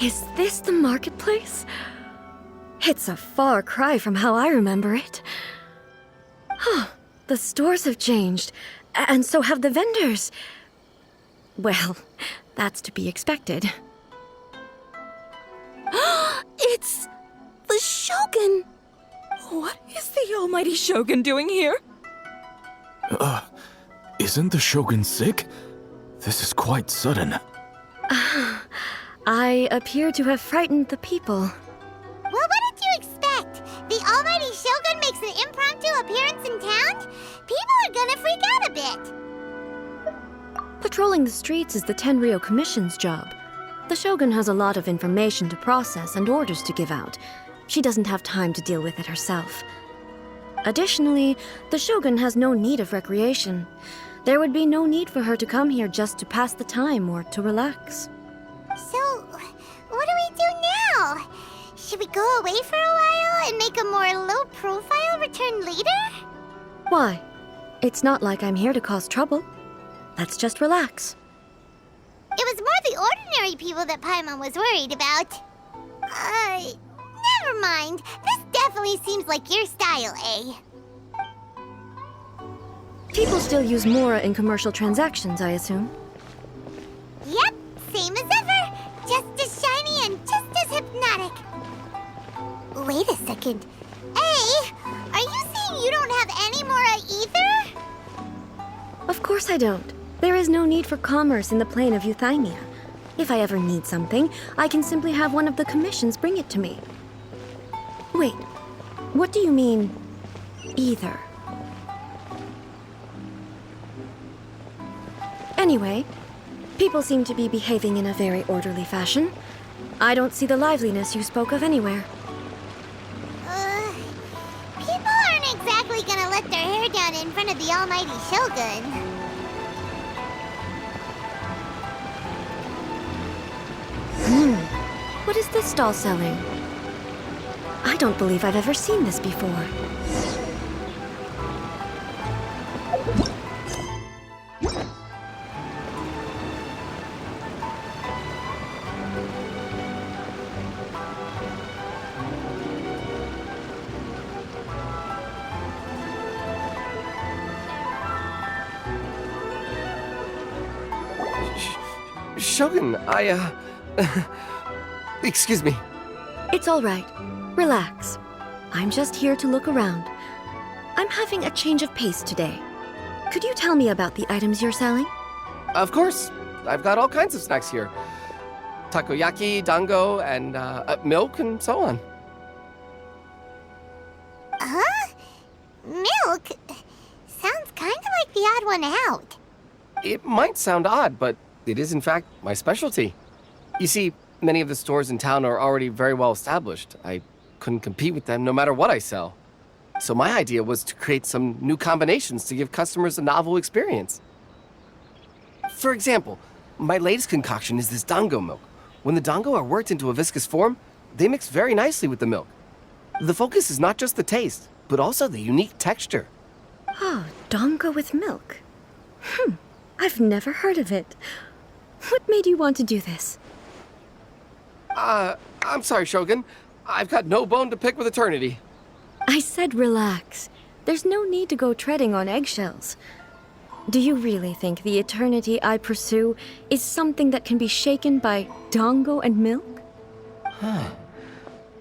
Is this the marketplace? It's a far cry from how I remember it. Huh, the stores have changed, and so have the vendors. Well, that's to be expected. It's the Shogun! What is the almighty Shogun doing here? Isn't the Shogun sick? This is quite sudden. I appear to have frightened the people. Well, what did you expect? The almighty Shogun makes an impromptu appearance in town? People are gonna freak out a bit. Patrolling the streets is the Tenryou Commission's job. The Shogun has a lot of information to process and orders to give out. She doesn't have time to deal with it herself. Additionally, the Shogun has no need of recreation. There would be no need for her to come here just to pass the time or to relax. So, what do we do now? Should we go away for a while and make a more low-profile return later? Why? It's not like I'm here to cause trouble. Let's just relax. It was more the ordinary people that Paimon was worried about. Never mind. This definitely seems like your style, eh? People still use Mora in commercial transactions, I assume. Yep, same as ever. Just as shiny and just as hypnotic. Wait a second. Hey, are you saying you don't have any Mora either? Of course I don't. There is no need for commerce in the plane of Euthymia. If I ever need something, I can simply have one of the commissions bring it to me. Wait, what do you mean, either? Anyway, people seem to be behaving in a very orderly fashion. I don't see the liveliness you spoke of anywhere. People aren't exactly gonna let their hair down in front of the almighty Shogun. What is this stall selling? I don't believe I've ever seen this before. Shogun, excuse me. It's all right. Relax. I'm just here to look around. I'm having a change of pace today. Could you tell me about the items you're selling? Of course. I've got all kinds of snacks here. Takoyaki, dango, and milk, and so on. Huh? Milk? Sounds kind of like the odd one out. It might sound odd, but it is in fact my specialty. You see, many of the stores in town are already very well established. I couldn't compete with them no matter what I sell. So my idea was to create some new combinations to give customers a novel experience. For example, my latest concoction is this dango milk. When the dango are worked into a viscous form, they mix very nicely with the milk. The focus is not just the taste, but also the unique texture. Oh, dango with milk. I've never heard of it. What made you want to do this? I'm sorry, Shogun. I've got no bone to pick with eternity. I said relax. There's no need to go treading on eggshells. Do you really think the eternity I pursue is something that can be shaken by dango and milk?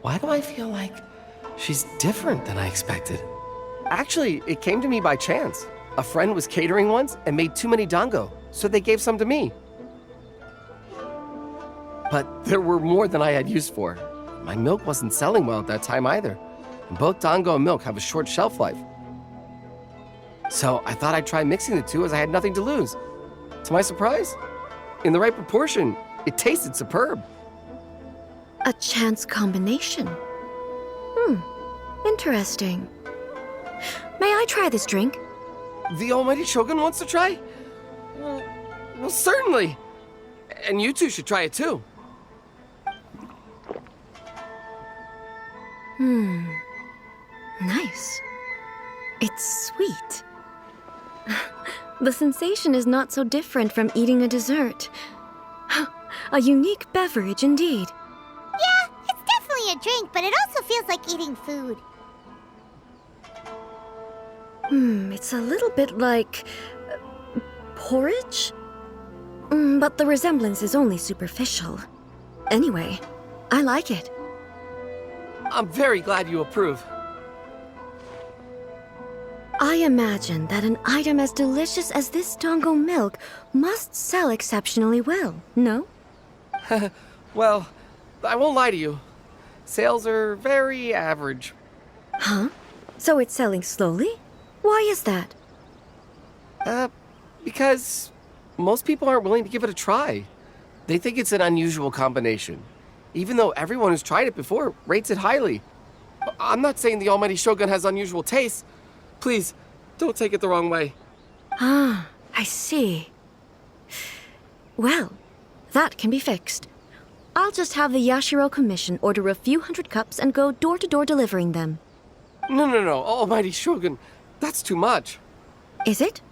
Why do I feel like she's different than I expected? Actually, it came to me by chance. A friend was catering once and made too many dango, so they gave some to me. But there were more than I had use for. My milk wasn't selling well at that time either, and both dango and milk have a short shelf life. So I thought I'd try mixing the two as I had nothing to lose. To my surprise, in the right proportion, it tasted superb. A chance combination. Interesting. May I try this drink? The almighty Shogun wants to try? Well, certainly. And you two should try it too. Nice. It's sweet. The sensation is not so different from eating a dessert. A unique beverage indeed. me a drink, but it also feels like eating food. It's a little bit like porridge? But the resemblance is only superficial. Anyway, I like it. I'm very glad you approve. I imagine that an item as delicious as this Dongo milk must sell exceptionally well, no? Well, I won't lie to you. Sales are very average. Huh? So it's selling slowly? Why is that? Because most people aren't willing to give it a try. They think it's an unusual combination, even though everyone who's tried it before rates it highly. I'm not saying the almighty Shogun has unusual tastes. Please, don't take it the wrong way. Ah, I see. Well, that can be fixed. I'll just have the Yashiro Commission order a few hundred cups and go door to door delivering them. No, almighty Shogun, that's too much. Is it?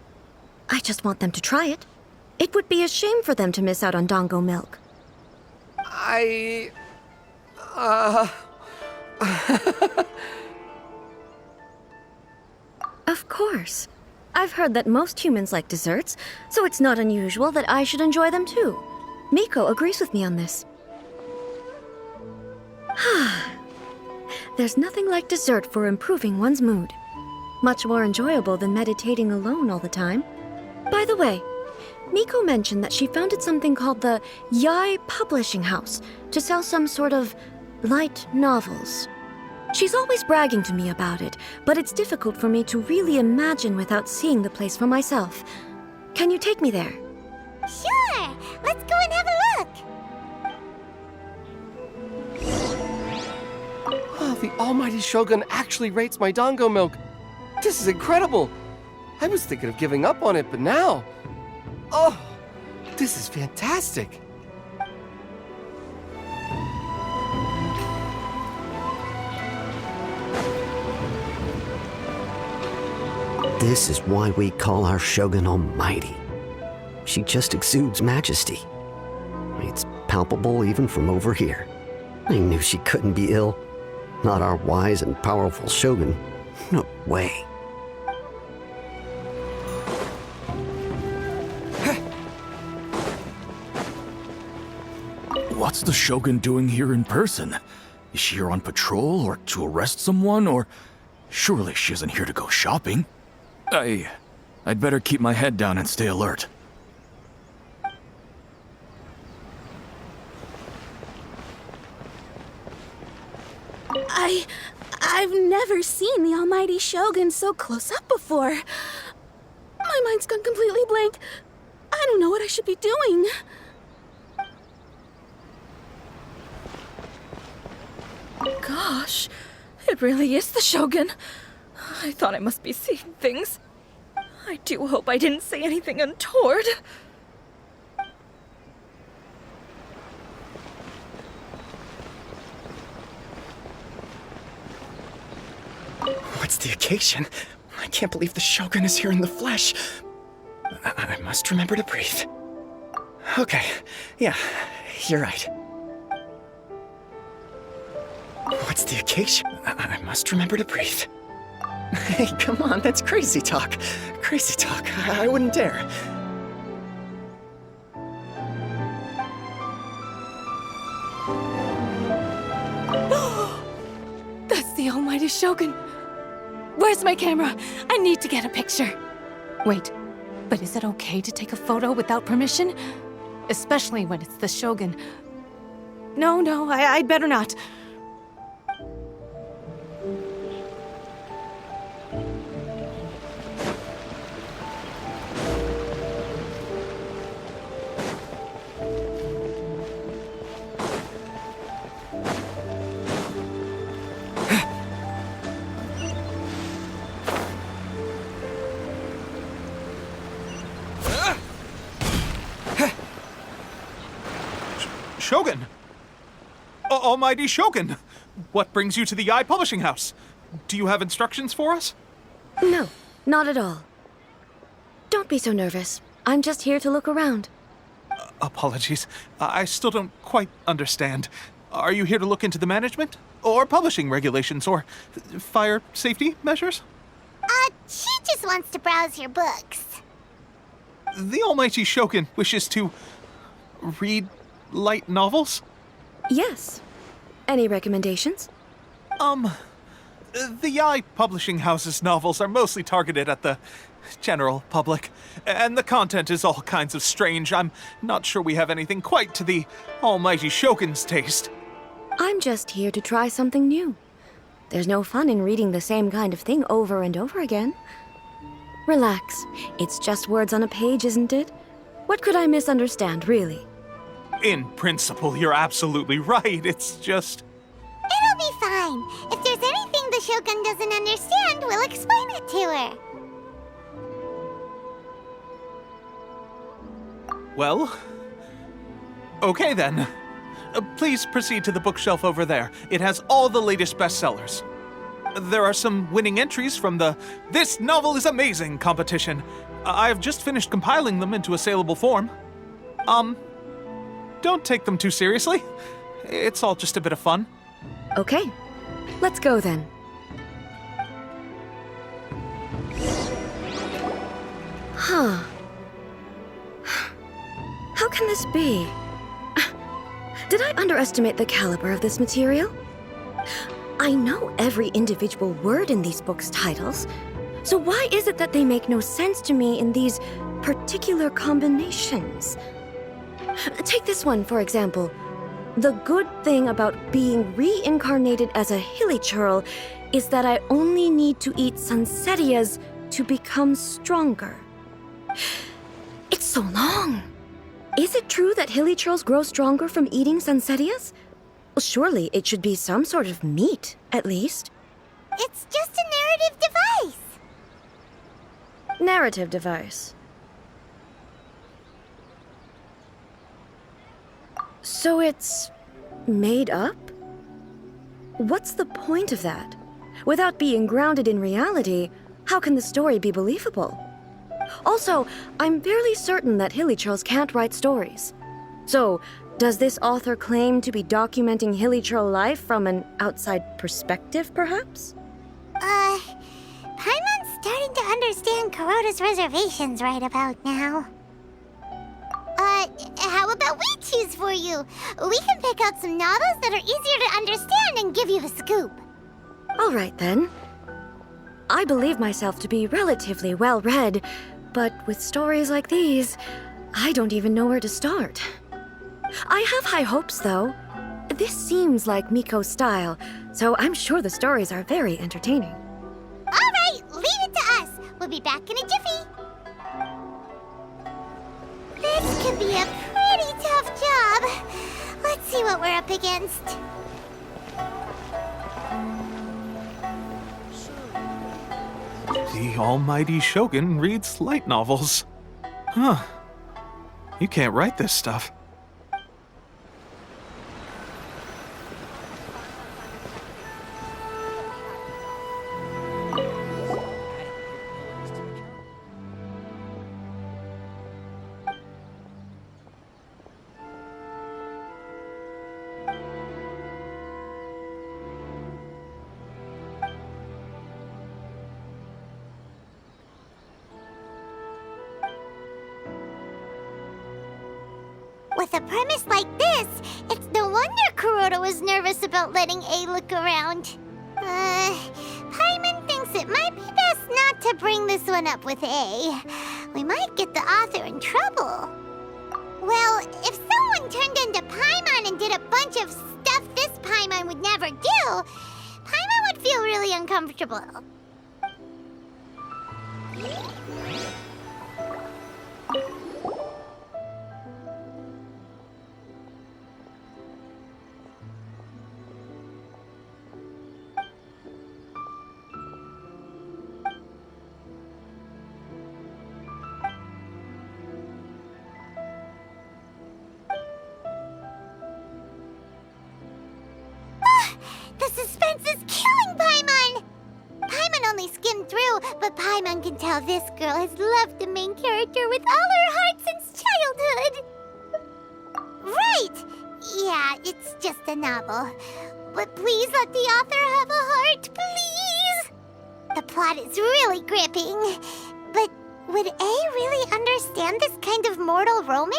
I just want them to try it. It would be a shame for them to miss out on Dongo milk. Of course. I've heard that most humans like desserts, so it's not unusual that I should enjoy them too. Miko agrees with me on this. There's nothing like dessert for improving one's mood. Much more enjoyable than meditating alone all the time. By the way, Miko mentioned that she founded something called the Yai Publishing House to sell some sort of light novels. She's always bragging to me about it, but it's difficult for me to really imagine without seeing the place for myself. Can you take me there? Sure! Let's go and have a look! Oh, the almighty Shogun actually rates my Dongo milk. This is incredible. I was thinking of giving up on it, but now... Oh, this is fantastic. This is why we call our Shogun Almighty. She just exudes majesty. It's palpable even from over here. I knew she couldn't be ill. Not our wise and powerful Shogun. No way. What's the Shogun doing here in person? Is she here on patrol or to arrest someone, or... Surely she isn't here to go shopping. I'd better keep my head down and stay alert. I've never seen the almighty Shogun so close up before. My mind's gone completely blank. I don't know what I should be doing. Gosh, it really is the Shogun. I thought I must be seeing things. I do hope I didn't say anything untoward. What's the occasion? I can't believe the Shogun is here in the flesh. I must remember to breathe. Okay, yeah, you're right. What's the occasion? I must remember to breathe. Hey, come on, that's crazy talk. Crazy talk. I wouldn't dare. That's the almighty Shogun. Where's my camera? I need to get a picture. Wait, but is it okay to take a photo without permission? Especially when it's the Shogun. No, I'd better not. Shogun! Almighty Shogun! What brings you to the Yai Publishing House? Do you have instructions for us? No, not at all. Don't be so nervous. I'm just here to look around. Apologies. I still don't quite understand. Are you here to look into the management? Or publishing regulations, or fire safety measures? She just wants to browse your books. The almighty Shogun wishes to read light novels? Yes. Any recommendations? The I publishing house's novels are mostly targeted at the general public, and the content is all kinds of strange. I'm not sure we have anything quite to the almighty Shogun's taste. I'm just here to try something new. There's no fun in reading the same kind of thing over and over again. Relax. It's just words on a page, isn't it? What could I misunderstand, really? In principle, you're absolutely right. It's just... It'll be fine. If there's anything the Shogun doesn't understand, we'll explain it to her. Well... Okay then. Please proceed to the bookshelf over there. It has all the latest bestsellers. There are some winning entries from the This Novel is Amazing competition. I've just finished compiling them into a saleable form. Don't take them too seriously. It's all just a bit of fun. Okay. Let's go then. Huh. How can this be? Did I underestimate the caliber of this material? I know every individual word in these books' titles, so why is it that they make no sense to me in these particular combinations? Take this one, for example. The good thing about being reincarnated as a hilly churl is that I only need to eat sunsettias to become stronger. It's so long. Is it true that hilly churls grow stronger from eating sunsettias? Well, surely it should be some sort of meat, at least. It's just a narrative device. Narrative device. So it's made up? What's the point of that? Without being grounded in reality, how can the story be believable? Also, I'm fairly certain that hilly churls can't write stories. So, does this author claim to be documenting hilly churl life from an outside perspective, perhaps? Paimon's starting to understand Kuroda's reservations right about now. How about we choose for you? We can pick out some novels that are easier to understand and give you the scoop. All right, then. I believe myself to be relatively well-read, but with stories like these, I don't even know where to start. I have high hopes, though. This seems like Miko's style, so I'm sure the stories are very entertaining. All right, leave it to us. We'll be back in a jiffy. This could be a pretty tough job. Let's see what we're up against. The almighty Shogun reads light novels. Huh. You can't write this stuff. With a premise like this, it's no wonder Kuroda was nervous about letting A look around. Paimon thinks it might be best not to bring this one up with A. We might get the author in trouble. Well, if someone turned into Paimon and did a bunch of stuff this Paimon would never do, Paimon would feel really uncomfortable. The suspense is killing Paimon! Paimon only skimmed through, but Paimon can tell this girl has loved the main character with all her heart since childhood. Right! Yeah, it's just a novel. but please let the author have a heart, please! The plot is really gripping, but would A really understand this kind of mortal romance?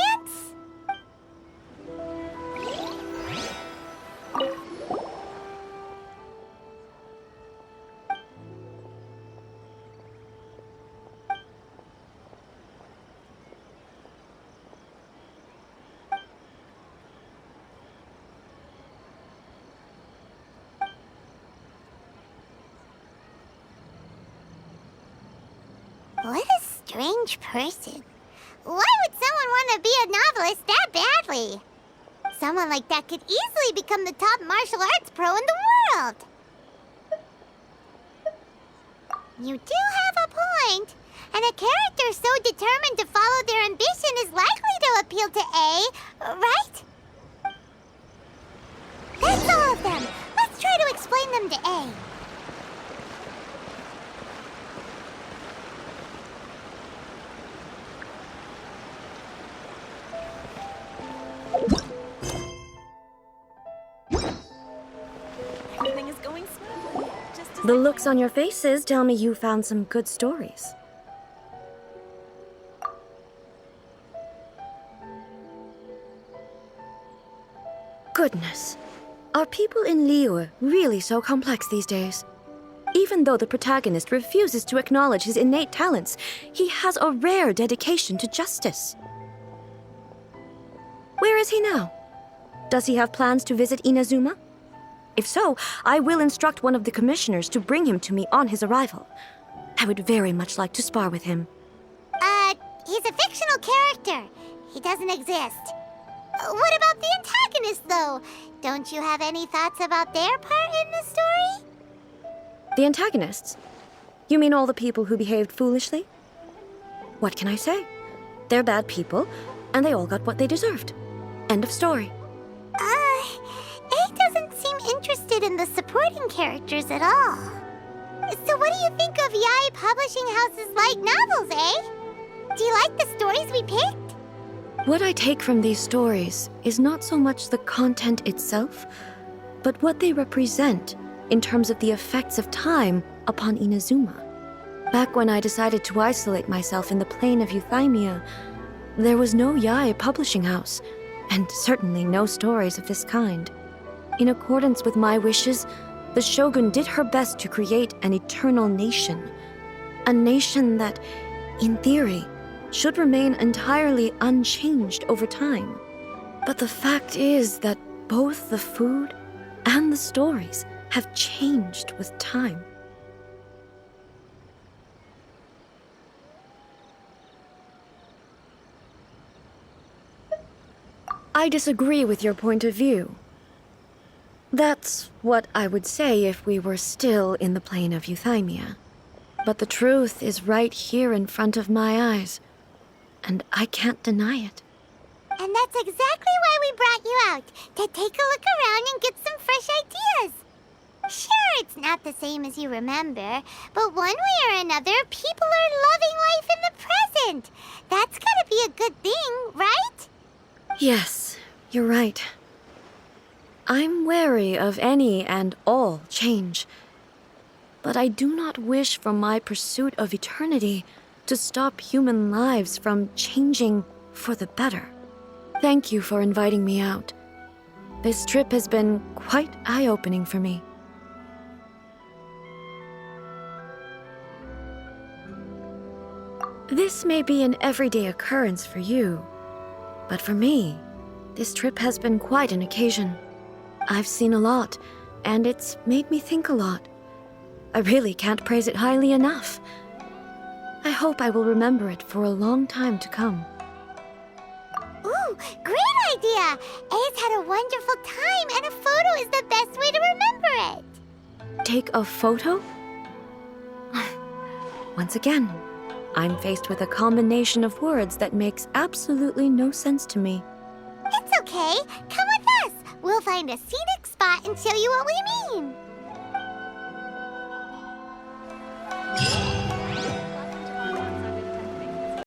What a strange person. Why would someone want to be a novelist that badly? Someone like that could easily become the top martial arts pro in the world. You do have a point. And a character so determined to follow their ambition is likely to appeal to A, right? That's all of them. Let's try to explain them to A. Everything is going smoothly. Just as The looks on your faces tell me you found some good stories. Goodness. Are people in Liyue really so complex these days? Even though the protagonist refuses to acknowledge his innate talents, he has a rare dedication to justice. Where is he now? Does he have plans to visit Inazuma? If so, I will instruct one of the commissioners to bring him to me on his arrival. I would very much like to spar with him. He's a fictional character. He doesn't exist. What about the antagonist, though? Don't you have any thoughts about their part in the story? The antagonists? You mean all the people who behaved foolishly? What can I say? They're bad people, and they all got what they deserved. End of story. A doesn't seem interested in the supporting characters at all. So what do you think of Yae Publishing House's light novels, eh? Do you like the stories we picked? What I take from these stories is not so much the content itself, but what they represent in terms of the effects of time upon Inazuma. Back when I decided to isolate myself in the plain of Euthymia, there was no Yae Publishing House, and certainly no stories of this kind. In accordance with my wishes, the Shogun did her best to create an eternal nation. A nation that, in theory, should remain entirely unchanged over time. But the fact is that both the food and the stories have changed with time. I disagree with your point of view. That's what I would say if we were still in the plane of Euthymia. But the truth is right here in front of my eyes, and I can't deny it. And that's exactly why we brought you out, to take a look around and get some fresh ideas. Sure, it's not the same as you remember, but one way or another, people are loving life in the present. That's gotta be a good thing, right? Yes, you're right. I'm wary of any and all change. But I do not wish for my pursuit of eternity to stop human lives from changing for the better. Thank you for inviting me out. This trip has been quite eye-opening for me. This may be an everyday occurrence for you, but for me, this trip has been quite an occasion. I've seen a lot, and it's made me think a lot. I really can't praise it highly enough. I hope I will remember it for a long time to come. Ooh, great idea! A's had a wonderful time, and a photo is the best way to remember it. Take a photo? Once again, I'm faced with a combination of words that makes absolutely no sense to me. It's okay. Come with us. We'll find a scenic spot and show you what we mean.